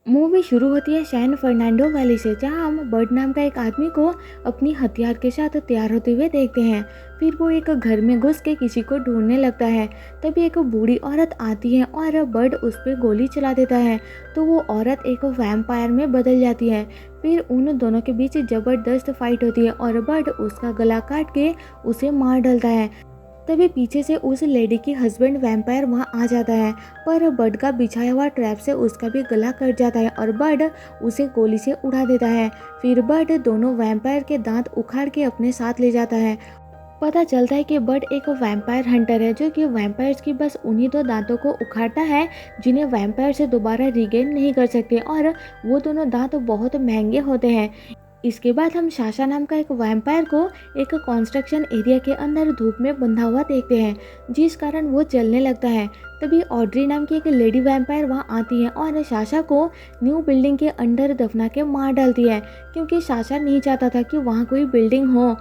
Movie शुरू होती है सैन फर्नांडो वैली से, जहां हम बर्ड नाम का एक आदमी को अपनी हथियार के साथ तैयार होते हुए देखते हैं। फिर वो एक घर में घुस के किसी को ढूंढने लगता है। तभी एक बूढ़ी औरत आती है और बर्ड उस पर गोली चला देता है, तो वो औरत एक वैम्पायर में बदल जाती है। फिर उन दोनों के बीच जबरदस्त फाइट होती है और बर्ड उसका गला काट के उसे मार डालता है। तभी पीछे से उस लेडी की हस्बैंड वैम्पायर वहां आ जाता है, पर बर्ड का बिछाया हुआ ट्रैप से उसका भी गला कट जाता है और बर्ड उसे गोली से उड़ा देता है। फिर बर्ड दोनों वैम्पायर के दांत उखाड़ के अपने साथ ले जाता है। पता चलता है कि बर्ड एक वैम्पायर हंटर है, जो कि वैम्पायर्स की बस उन्हीं दो दांतों को उखाड़ता है जिन्हें वैम्पायर से दोबारा रिगेन नहीं कर सकते, और वो दोनों दांत बहुत महंगे होते हैं। इसके बाद हम साशा नाम का एक वैम्पायर को एक कंस्ट्रक्शन एरिया के अंदर धूप में बंधा हुआ देखते हैं, जिस कारण वो चलने लगता है। तभी ऑड्री नाम की एक लेडी वैम्पायर वहां आती है और साशा को न्यू बिल्डिंग के अंदर दफना के मार डालती है, क्योंकि साशा नहीं चाहता था कि वहां कोई बिल्डिंग हो।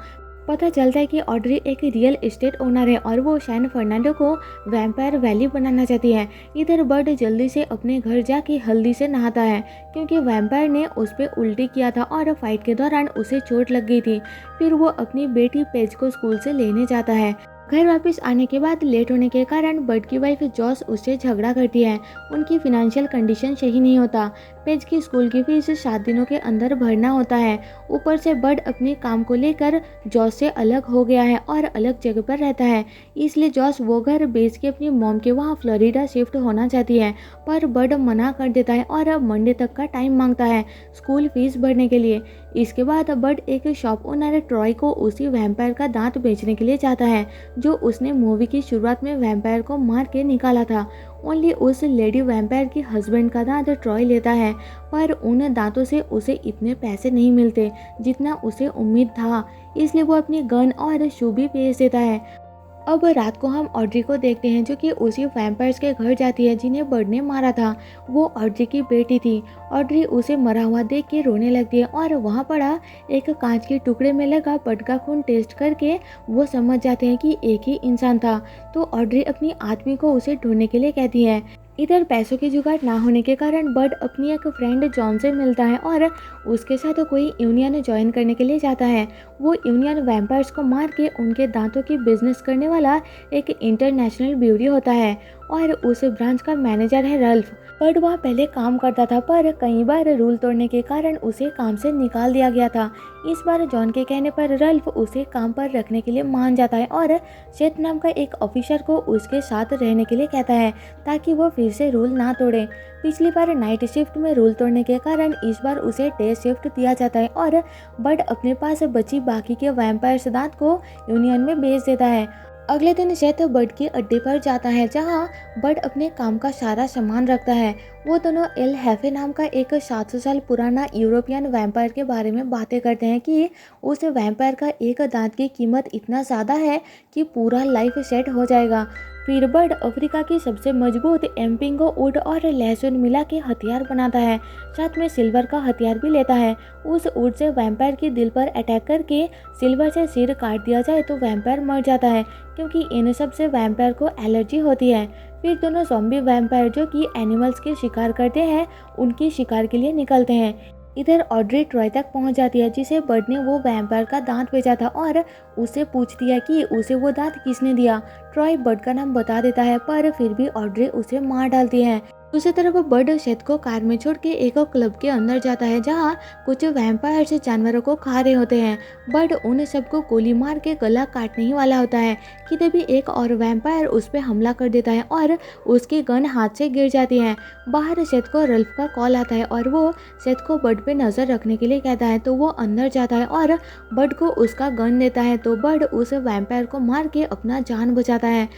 पता चलता है कि ऑड्री एक रियल एस्टेट ओनर है और वो सैन फर्नांडो को वैम्पायर वैली बनाना चाहती है। इधर बर्ड जल्दी से अपने घर जाके हल्दी से नहाता है, क्योंकि वैम्पायर ने उस पर उल्टी किया था और फाइट के दौरान उसे चोट लग गई थी। फिर वो अपनी बेटी पेज को स्कूल से लेने जाता है। घर वापस आने के बाद लेट होने के कारण बर्ड की वाइफ जॉस उससे झगड़ा करती है। उनकी फिनेंशियल कंडीशन सही नहीं होता। पेज की स्कूल की फीस 7 दिनों के अंदर भरना होता है। ऊपर से बर्ड अपने काम को लेकर जॉस से अलग हो गया है और अलग जगह पर रहता है, इसलिए जॉस वो घर बेच के अपनी मॉम के वहाँ फ्लोरिडा शिफ्ट होना चाहती है, पर बर्ड मना कर देता है और अब मंडे तक का टाइम मांगता है स्कूल फीस भरने के लिए। इसके बाद बर्ड एक शॉप ओनर ट्रॉय को उसी वैम्पायर का दांत बेचने के लिए जाता है, जो उसने मूवी की शुरुआत में वैम्पायर को मार के निकाला था। ओनली उस लेडी वैम्पायर की हस्बैंड का दांत ट्रॉय लेता है, पर उन दांतों से उसे इतने पैसे नहीं मिलते जितना उसे उम्मीद था, इसलिए वो अपनी गन और शू भी बेच देता है। अब रात को हम ऑड्री को देखते हैं, जो कि उसी वैम्पायर्स के घर जाती है जिन्हें बर्ड ने मारा था। वो ऑड्री की बेटी थी। ऑड्री उसे मरा हुआ देख के रोने लगती है और वहाँ पड़ा एक कांच के टुकड़े में लगा बर्ड का खून टेस्ट करके वो समझ जाते हैं कि एक ही इंसान था। तो ऑड्री अपनी आदमी को उसे ढूंढने के लिए कहती है। इधर पैसों की जुगाड़ ना होने के कारण बर्ड अपनी एक फ्रेंड जॉन से मिलता है और उसके साथ कोई यूनियन ज्वाइन करने के लिए जाता है। वो यूनियन वैम्पायर्स को मार के उनके दांतों की बिजनेस करने वाला एक इंटरनेशनल ब्यूरी होता है, और उस ब्रांच का मैनेजर है रल्फ। बर्ड वहाँ पहले काम करता था, पर कई बार रूल तोड़ने के कारण उसे काम से निकाल दिया गया था। इस बार जॉन के कहने पर रल्फ उसे काम पर रखने के लिए मान जाता है और शेथ नाम का एक ऑफिसर को उसके साथ रहने के लिए कहता है, ताकि वो फिर से रूल ना तोड़े। पिछली बार नाइट शिफ्ट में रूल तोड़ने के कारण इस बार उसे डे शिफ्ट दिया जाता है और बर्ड अपने पास बची बाकी के वैम्पायर दांत को यूनियन में बेच देता है। अगले दिन शेथ बर्ड की अड्डे पर जाता है, जहां बर्ड अपने काम का सारा सामान रखता है। वो दोनों एल हैफे नाम का एक 700 साल पुराना यूरोपियन वैम्पायर के बारे में बातें करते हैं कि उस वैम्पायर का एक दांत की कीमत इतना ज़्यादा है कि पूरा लाइफ सेट हो जाएगा। फिर बर्ड अफ्रीका की सबसे मजबूत एम्पिंगो वुड और लहसुन मिला के हथियार बनाता है, साथ में सिल्वर का हथियार भी लेता है। उस वुड से वैम्पायर के दिल पर अटैक करके सिल्वर से सिर काट दिया जाए तो वैम्पायर मर जाता है, क्योंकि इन सब से वैम्पायर को एलर्जी होती है। फिर दोनों ज़ॉम्बी वैम्पायर, जो कि एनिमल्स के शिकार करते हैं, उनकी शिकार के लिए निकलते हैं। इधर ऑड्री ट्रॉय तक पहुंच जाती है, जिसे बर्ड ने वो वैम्पायर का दांत बेचा था, और उससे पूछती है कि उसे वो दांत किसने दिया। ट्रॉय बर्ड का नाम बता देता है, पर फिर भी ऑड्री उसे मार डालती है। दूसरी तरफ बर्ड शेथ को कार में छोड़ के एक क्लब के अंदर जाता है, जहां कुछ वैम्पायर्स जानवरों को खा रहे होते हैं। बर्ड उन सबको गोली मार के गला काटने ही वाला होता है कि तभी एक और वैम्पायर उस पर हमला कर देता है और उसकी गन हाथ से गिर जाती है। बाहर शेथ को रल्फ का कॉल आता है और वो शेथ को बर्ड पे नज़र रखने के लिए कहता है, तो वो अंदर जाता है और बर्ड को उसका गन देता है। तो बर्ड उस वैम्पायर को मार के अपना जान बचाता है।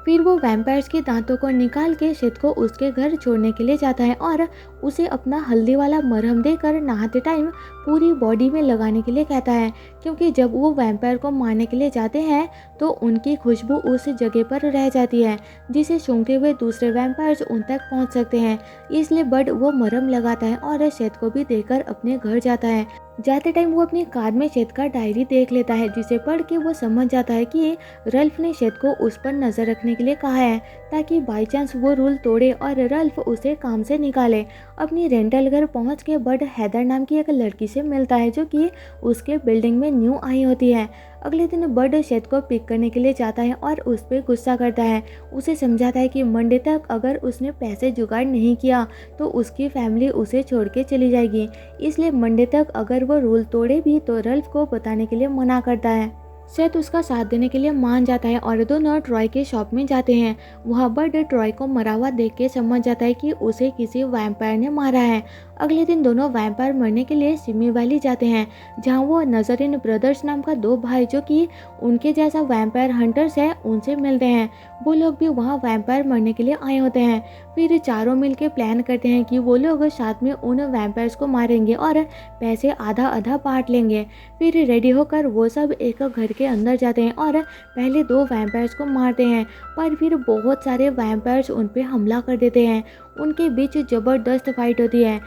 फिर वो वैम्पायर्स के दांतों को निकाल के शेथ को उसके घर छोड़ने के लिए जाता है और उसे अपना हल्दी वाला मरहम देकर नहाते टाइम पूरी बॉडी में लगाने के लिए कहता है, क्योंकि जब वो वैम्पायर को मारने के लिए जाते हैं तो उनकी खुशबू उस जगह पर रह जाती है, जिसे सूंघते हुए दूसरे वैम्पायर्स उन तक पहुंच सकते हैं। इसलिए बर्ड वो मरहम लगाता है और शेथ को भी देकर अपने घर जाता है। जाते टाइम वो अपनी कार में शेत का डायरी देख लेता है, जिसे पढ़ के वो समझ जाता है कि रल्फ ने शेत को उस पर नज़र रखने के लिए कहा है, ताकि बाई चांस वो रूल तोड़े और रल्फ उसे काम से निकाले। अपनी रेंटल घर पहुंच के बड हैदर नाम की एक लड़की से मिलता है, जो कि उसके बिल्डिंग में न्यू आई होती है। अगले दिन बड शेत को पिक करने के लिए जाता है और उस पर गुस्सा करता है। उसे समझाता है कि मंडे तक अगर उसने पैसे जुगाड़ नहीं किया तो उसकी फैमिली उसे छोड़ के चली जाएगी, इसलिए मंडे तक अगर वो रूल तोड़े भी तो रल्फ को बताने के लिए मना करता है। सेथ उसका साथ देने के लिए मान जाता है और दोनों ट्रॉय के शॉप में जाते हैं। वहाँ बड ट्रॉय को मरा हुआ देख के समझ जाता है कि उसे किसी वैम्पायर ने मारा है। अगले दिन दोनों वैम्पायर मरने के लिए सिमी वैली जाते हैं, जहाँ वो नजरिन ब्रदर्स नाम का दो भाई जो कि उनके जैसा वैम्पायर हंटर्स है उनसे मिलते हैं। वो लोग भी वहाँ वैम्पायर मरने के लिए आए होते हैं। फिर चारों मिलके प्लान करते हैं कि वो लोग साथ में उन वैम्पायर्स को मारेंगे और पैसे आधा आधा बांट लेंगे। फिर रेडी होकर वो सब एक घर के अंदर जाते हैं और पहले दो वैम्पायर्स को मारते हैं, पर फिर बहुत सारे वैम्पायर्स उन पे हमला कर देते हैं। उनके बीच जबरदस्त फाइट होती है।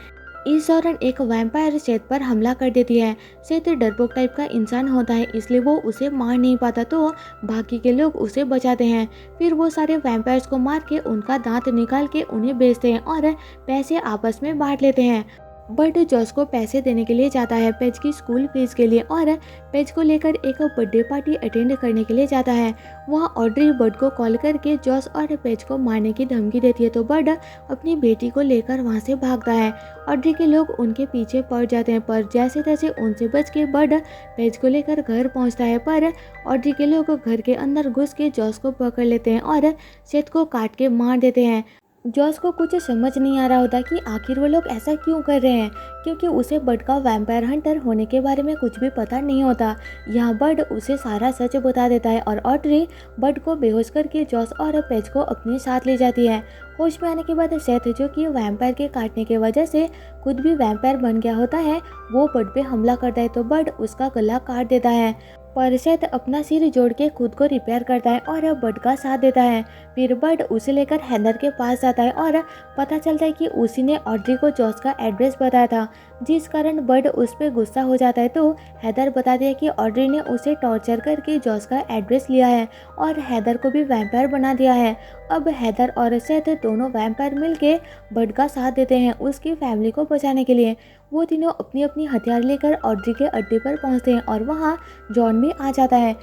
इस दौरान एक वैम्पायर सेथ पर हमला कर देती है। सेथ डरपोक टाइप का इंसान होता है, इसलिए वो उसे मार नहीं पाता, तो बाकी के लोग उसे बचाते हैं। फिर वो सारे वैम्पायर्स को मार के उनका दांत निकाल के उन्हें बेचते हैं और पैसे आपस में बांट लेते हैं। बट जॉस को पैसे देने के लिए जाता है पेज की स्कूल फीस के लिए, और पेज को लेकर एक बर्थडे पार्टी अटेंड करने के लिए जाता है। वहाँ ऑड्री बर्ड को कॉल करके जॉस और पेज को मारने की धमकी देती है, तो बर्ड अपनी बेटी को लेकर वहाँ से भागता है। ऑड्री के लोग उनके पीछे पड़ जाते हैं, पर जैसे तैसे उनसे बच के बर्ड पेज को लेकर घर पहुँचता है, पर ऑड्री के लोग घर के अंदर घुस के जॉस को पकड़ लेते हैं और सेथ को काट के मार देते हैं। जॉस को कुछ समझ नहीं आ रहा होता कि आखिर वो लोग ऐसा क्यों कर रहे हैं, क्योंकि उसे बर्ड का वैम्पायर हंटर होने के बारे में कुछ भी पता नहीं होता। यहाँ बर्ड उसे सारा सच बता देता है और ऑड्री बर्ड को बेहोश करके जॉस और पेज को अपने साथ ले जाती है। होश में आने के बाद सेथ, जो कि वैम्पायर के काटने की वजह से खुद भी वैम्पायर बन गया होता है, वो बर्ड पे हमला करता है, तो बर्ड उसका गला काट देता है। पर सेथ अपना सिर जोड़ के खुद को रिपेयर करता है और बर्ड का साथ देता है। फिर बर्ड उसे लेकर हैदर के पास जाता है और पता चलता है कि उसी ने ऑड्री को जॉस का एड्रेस बताया था, जिस कारण बर्ड उस पर गुस्सा हो जाता है। तो हैदर बताती है कि ऑड्री ने उसे टॉर्चर करके जॉस का एड्रेस लिया है और हैदर को भी वैम्पायर बना दिया है। अब हैदर और सेथ दोनों वैम्पायर मिलके बर्ड का साथ देते हैं उसकी फैमिली को बचाने के लिए। वो तीनों अपनी अपनी हथियार लेकर ऑड्री के अड्डे पर पहुंचते हैं और वहाँ जॉन भी आ जाता है।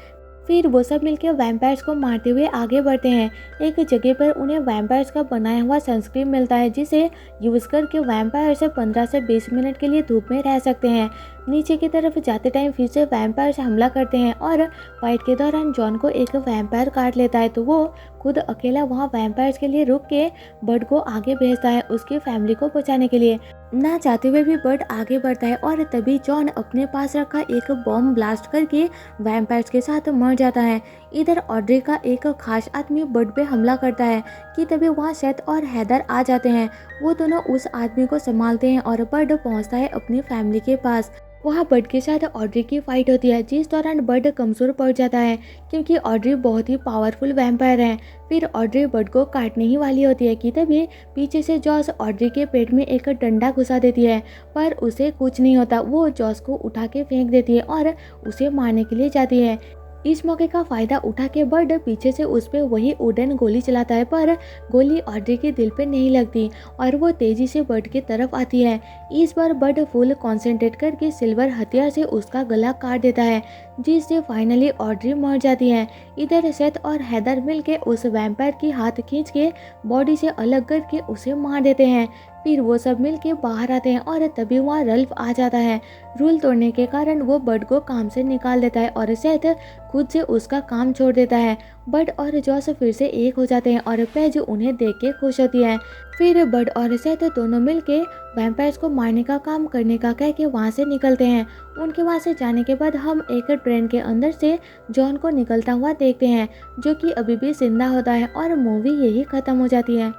फिर वो सब मिलकर वैम्पायर्स को मारते हुए आगे बढ़ते हैं। एक जगह पर उन्हें वैम्पायर्स का बनाया हुआ सनस्क्रीन मिलता है, जिसे यूज़ करके वैम्पायर्स 15 से 20 मिनट के लिए धूप में रह सकते हैं। नीचे की तरफ जाते टाइम फिर से वैम्पायर्स हमला करते हैं और फाइट के दौरान जॉन को एक वैम्पायर काट लेता है, तो वो खुद अकेला वहाँ वैम्पायर्स के लिए रुक के बर्ड को आगे भेजता है उसकी फैमिली को बचाने के लिए। ना चाहते हुए भी बर्ड आगे बढ़ता है और तभी जॉन अपने पास रखा एक बॉम्ब ब्लास्ट करके वैम्पायर्स के साथ मर जाता है। इधर ऑड्री का एक खास आदमी बर्ड पे हमला करता है कि तभी वहाँ सेथ और हैदर आ जाते हैं। वो दोनों उस आदमी को संभालते हैं और बर्ड पहुँचता है अपनी फैमिली के पास। वहाँ बर्ड के साथ ऑड्री की फाइट होती है, जिस दौरान बर्ड कमज़ोर पड़ जाता है क्योंकि ऑड्री बहुत ही पावरफुल वैम्पायर है। फिर ऑड्री बर्ड को काटने ही वाली होती है कि तभी पीछे से जॉस ऑड्री के पेट में एक डंडा घुसा देती है, पर उसे कुछ नहीं होता। वो जॉस को उठा के फेंक देती है और उसे मारने के लिए जाती है। इस मौके का फायदा उठा के बर्ड पीछे से उस पर वही वुडन गोली चलाता है, पर गोली ऑड्री के दिल पे नहीं लगती और वो तेजी से बर्ड की तरफ आती है। इस बार बर्ड फुल कंसंट्रेट करके सिल्वर हथियार से उसका गला काट देता है, जिससे फाइनली ऑड्री मर जाती है। इधर सेथ और हैदर मिलके उस वैम्पायर की हाथ खींच के बॉडी से अलग करके उसे मार देते हैं। फिर वो सब मिलके बाहर आते हैं और तभी वहाँ रल्फ आ जाता है। रूल तोड़ने के कारण वो बर्ड को काम से निकाल देता है और सेथ खुद से उसका काम छोड़ देता है। बर्ड और जॉस फिर से एक हो जाते हैं और पेज उन्हें देख के खुश होती है। फिर बर्ड और सेथ दोनों मिलके वैम्पायर्स को मारने का काम करने का कह के वहाँ से निकलते हैं। उनके वहाँ से जाने के बाद हम एक ट्रेन के अंदर से जॉन को निकलता हुआ देखते हैं, जो कि अभी भी जिंदा होता है और मूवी यही खत्म हो जाती है।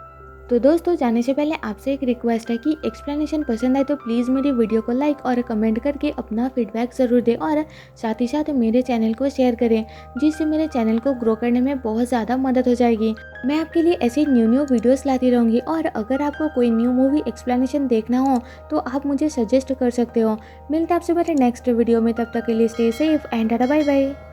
तो दोस्तों जाने से पहले आपसे एक रिक्वेस्ट है कि एक्सप्लेनेशन पसंद आए तो प्लीज़ मेरी वीडियो को लाइक और कमेंट करके अपना फीडबैक ज़रूर दें और साथ ही साथ मेरे चैनल को शेयर करें, जिससे मेरे चैनल को ग्रो करने में बहुत ज़्यादा मदद हो जाएगी। मैं आपके लिए ऐसी न्यू वीडियोस लाती रहूँगी और अगर आपको कोई न्यू मूवी एक्सप्लेनेशन देखना हो तो आप मुझे सजेस्ट कर सकते हो। मिलते हैं आपसे मेरे नेक्स्ट वीडियो में, तब तक के लिए stay safe and tata bye bye.